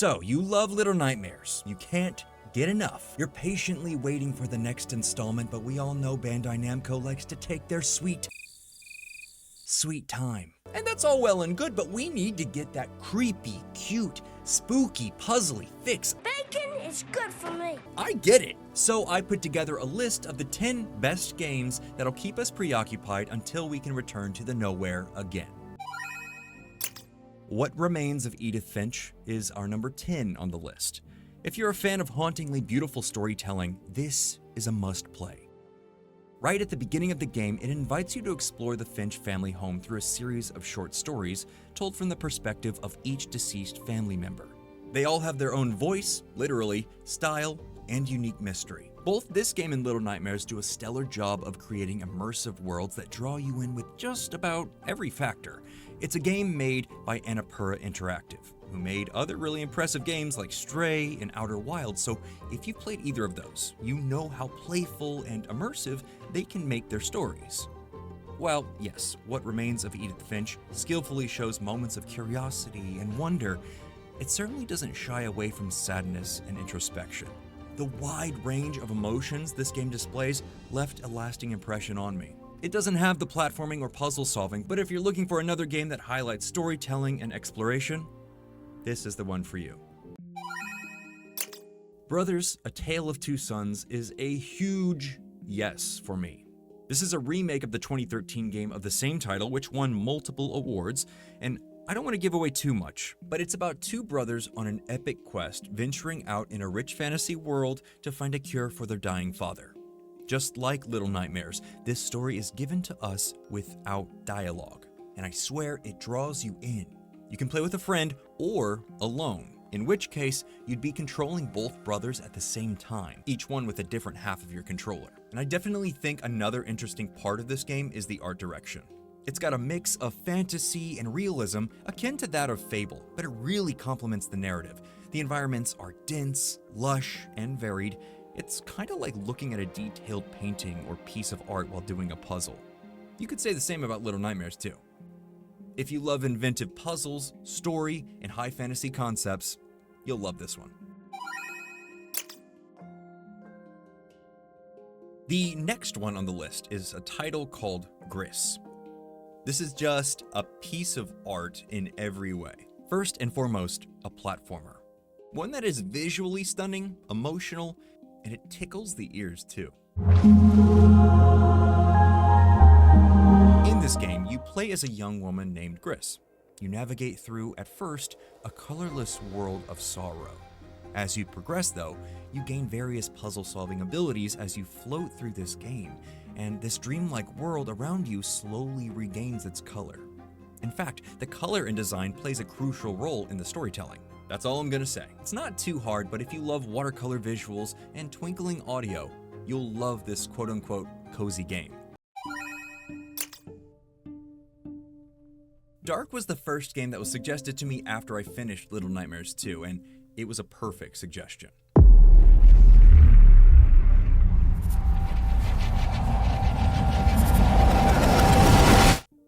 So, you love Little Nightmares. You can't get enough. You're patiently waiting for the next installment, but we all know Bandai Namco likes to take their sweet time. And that's all well and good, but we need to get that creepy, cute, spooky, puzzly fix. Bacon is good for me. I get it. So I put together a list of the 10 best games that'll keep us preoccupied until we can return to the nowhere again. What Remains of Edith Finch is our number 10 on the list. If you're a fan of hauntingly beautiful storytelling, this is a must-play. Right at the beginning of the game, it invites you to explore the Finch family home through a series of short stories told from the perspective of each deceased family member. They all have their own voice, literally, style, and unique mystery. Both this game and Little Nightmares do a stellar job of creating immersive worlds that draw you in with just about every factor. It's a game made by Annapurna Interactive, who made other really impressive games like Stray and Outer Wilds, so if you've played either of those, you know how playful and immersive they can make their stories. Well, yes, What Remains of Edith Finch skillfully shows moments of curiosity and wonder. It certainly doesn't shy away from sadness and introspection. The wide range of emotions this game displays left a lasting impression on me. It doesn't have the platforming or puzzle solving, but if you're looking for another game that highlights storytelling and exploration, this is the one for you. Brothers: A Tale of Two Sons is a huge yes for me. This is a remake of the 2013 game of the same title, which won multiple awards, and I don't want to give away too much, but it's about two brothers on an epic quest venturing out in a rich fantasy world to find a cure for their dying father. Just like Little Nightmares, this story is given to us without dialogue, and I swear it draws you in. You can play with a friend or alone, in which case you'd be controlling both brothers at the same time, each one with a different half of your controller. And I definitely think another interesting part of this game is the art direction. It's got a mix of fantasy and realism akin to that of Fable, but it really complements the narrative. The environments are dense, lush, and varied. It's kind of like looking at a detailed painting or piece of art while doing a puzzle. You could say the same about Little Nightmares too. If you love inventive puzzles, story, and high fantasy concepts, you'll love this one. The next one on the list is a title called Gris. This is just a piece of art in every way. First and foremost, a platformer. One that is visually stunning, emotional, and it tickles the ears too. In this game, you play as a young woman named Gris. You navigate through, at first, a colorless world of sorrow. As you progress though, you gain various puzzle-solving abilities as you float through this game, and this dreamlike world around you slowly regains its color. In fact, the color and design plays a crucial role in the storytelling. That's all I'm gonna say. It's not too hard, but if you love watercolor visuals and twinkling audio, you'll love this quote-unquote cozy game. Dark was the first game that was suggested to me after I finished Little Nightmares 2, and it was a perfect suggestion.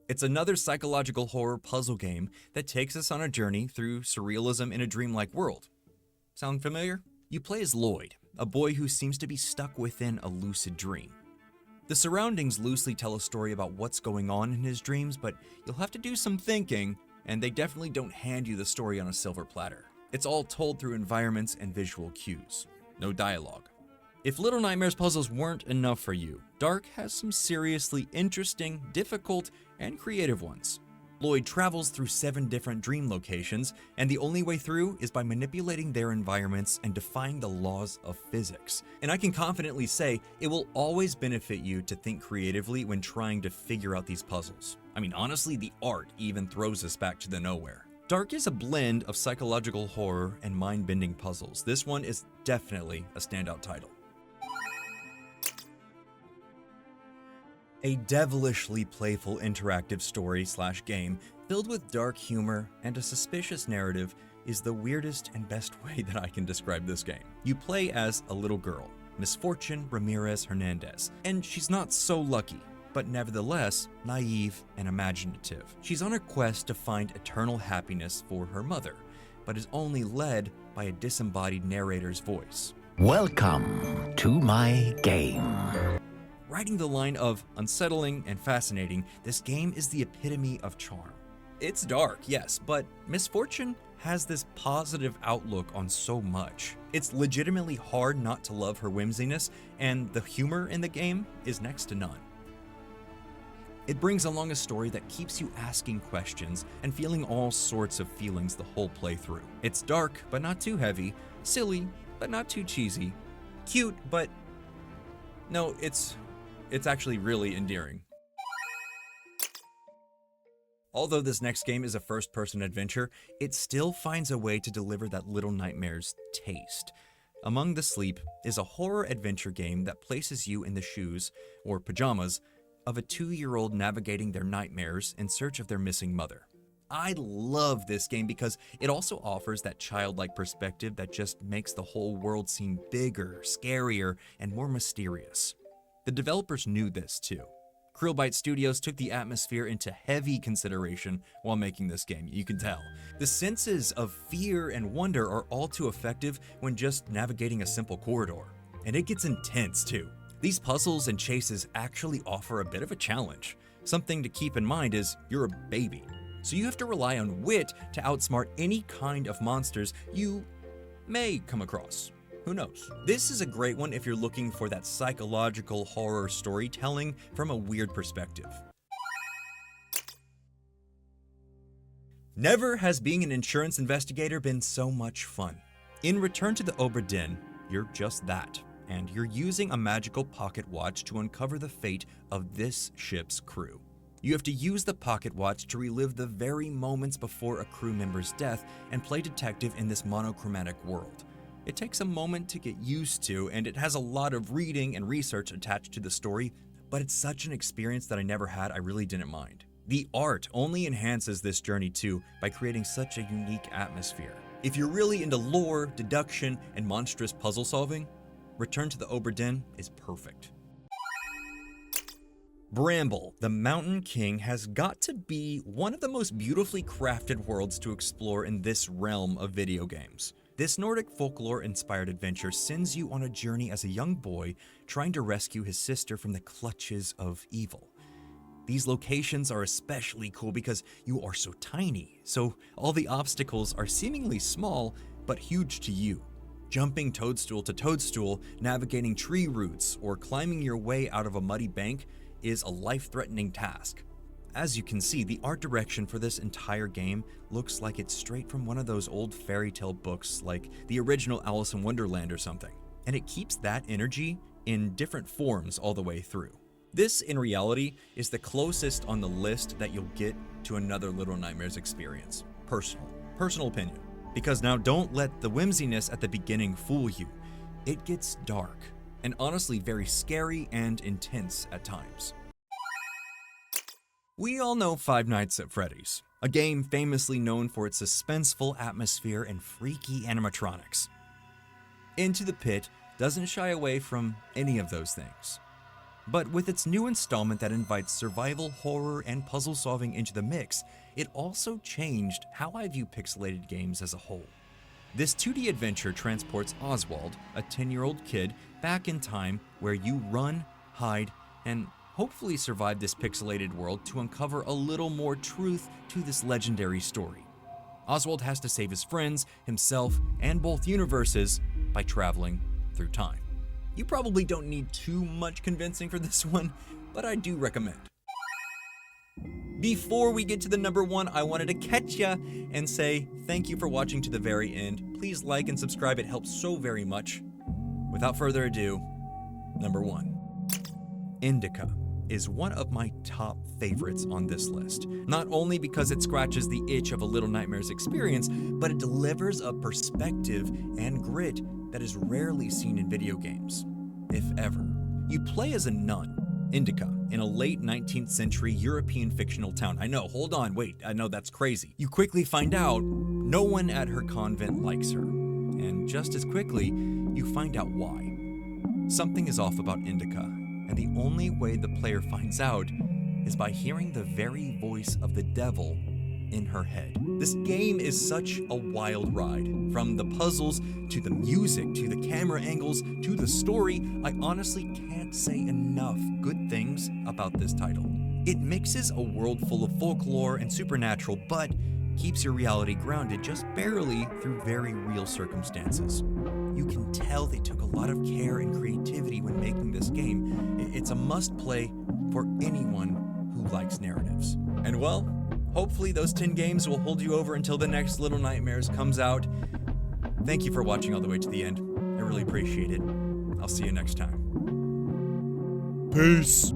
It's another psychological horror puzzle game that takes us on a journey through surrealism in a dreamlike world. Sound familiar? You play as Lloyd, a boy who seems to be stuck within a lucid dream. The surroundings loosely tell a story about what's going on in his dreams, but you'll have to do some thinking, and they definitely don't hand you the story on a silver platter. It's all told through environments and visual cues. No dialogue. If Little Nightmares puzzles weren't enough for you, Dark has some seriously interesting, difficult, and creative ones. Lloyd travels through 7 different dream locations, and the only way through is by manipulating their environments and defying the laws of physics. And I can confidently say it will always benefit you to think creatively when trying to figure out these puzzles. I mean, honestly, the art even throws us back to the nowhere. Dark is a blend of psychological horror and mind-bending puzzles. This one is definitely a standout title. A devilishly playful interactive story/game filled with dark humor and a suspicious narrative is the weirdest and best way that I can describe this game. You play as a little girl, Misfortune Ramirez Hernandez, and she's not so lucky, but nevertheless naive and imaginative. She's on a quest to find eternal happiness for her mother, but is only led by a disembodied narrator's voice. Welcome to my game. Riding the line of unsettling and fascinating, this game is the epitome of charm. It's dark, yes, but misfortune has this positive outlook on so much. It's legitimately hard not to love her whimsiness, and the humor in the game is next to none. It brings along a story that keeps you asking questions and feeling all sorts of feelings the whole playthrough. It's dark, but not too heavy, silly, but not too cheesy, cute, but no, it's actually really endearing. Although this next game is a first-person adventure, it still finds a way to deliver that Little Nightmares taste. Among the Sleep is a horror adventure game that places you in the shoes, or pajamas, of a 2-year-old navigating their nightmares in search of their missing mother. I love this game because it also offers that childlike perspective that just makes the whole world seem bigger, scarier, and more mysterious. The developers knew this too. Krillbite Studios took the atmosphere into heavy consideration while making this game, you can tell. The senses of fear and wonder are all too effective when just navigating a simple corridor. And it gets intense too. These puzzles and chases actually offer a bit of a challenge. Something to keep in mind is you're a baby, so you have to rely on wit to outsmart any kind of monsters you may come across. Who knows? This is a great one if you're looking for that psychological horror storytelling from a weird perspective. Never has being an insurance investigator been so much fun. In Return to the Obra Dinn, you're just that, and you're using a magical pocket watch to uncover the fate of this ship's crew. You have to use the pocket watch to relive the very moments before a crew member's death and play detective in this monochromatic world. It takes a moment to get used to, and it has a lot of reading and research attached to the story, but it's such an experience that I never had I really didn't mind. The art only enhances this journey too by creating such a unique atmosphere. If you're really into lore, deduction, and monstrous puzzle solving, Return to the Obra Dinn is perfect. Bramble, the Mountain King, has got to be one of the most beautifully crafted worlds to explore in this realm of video games. This Nordic folklore-inspired adventure sends you on a journey as a young boy trying to rescue his sister from the clutches of evil. These locations are especially cool because you are so tiny, so all the obstacles are seemingly small but huge to you. Jumping toadstool to toadstool, navigating tree roots, or climbing your way out of a muddy bank is a life-threatening task. As you can see, the art direction for this entire game looks like it's straight from one of those old fairy tale books like the original Alice in Wonderland or something, and it keeps that energy in different forms all the way through. This, in reality, is the closest on the list that you'll get to another Little Nightmares experience. Personal opinion. Because now don't let the whimsiness at the beginning fool you. It gets dark, and honestly very scary and intense at times. We all know Five Nights at Freddy's, a game famously known for its suspenseful atmosphere and freaky animatronics. Into the Pit doesn't shy away from any of those things. But with its new installment that invites survival, horror, and puzzle solving into the mix, it also changed how I view pixelated games as a whole. This 2D adventure transports Oswald, a 10-year-old kid, back in time where you run, hide, and hopefully survive this pixelated world to uncover a little more truth to this legendary story. Oswald has to save his friends, himself, and both universes by traveling through time. You probably don't need too much convincing for this one, but I do recommend. Before we get to the number one, I wanted to catch ya and say thank you for watching to the very end. Please like and subscribe, it helps so very much. Without further ado, number one. Indica is one of my top favorites on this list. Not only because it scratches the itch of a Little Nightmares experience, but it delivers a perspective and grit that is rarely seen in video games, if ever. You play as a nun, Indica, in a late 19th century European fictional town. I know, hold on, wait, I know that's crazy. You quickly find out no one at her convent likes her, and just as quickly, you find out why. Something is off about Indica, and the only way the player finds out is by hearing the very voice of the devil in her head. This game is such a wild ride. From the puzzles, to the music, to the camera angles, to the story, I honestly can't say enough good things about this title. It mixes a world full of folklore and supernatural, but keeps your reality grounded just barely through very real circumstances. You can tell they took a lot of care and creativity when making this game. It's a must-play for anyone who likes narratives. And well, hopefully those 10 games will hold you over until the next Little Nightmares comes out. Thank you for watching all the way to the end. I really appreciate it. I'll see you next time. Peace!